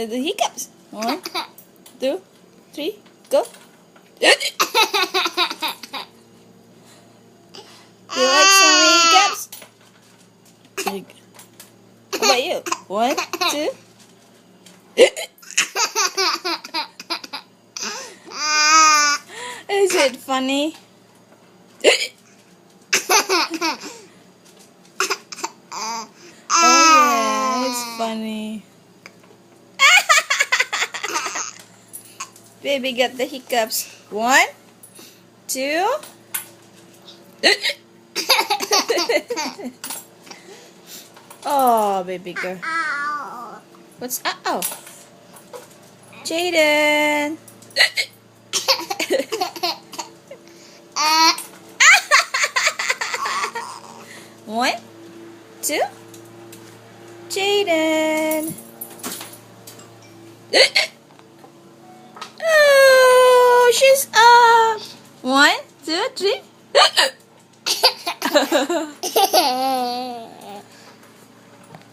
The hiccups. 1, 2, 3, go. Do you like some hiccups? How about you? 1, 2. Is it funny? Oh yeah, it's funny. Baby got the hiccups. 1, 2. Oh, baby girl. What's oh? Jaden. 1, 2. Jaden. Oh, she's up. 1, 2, 3.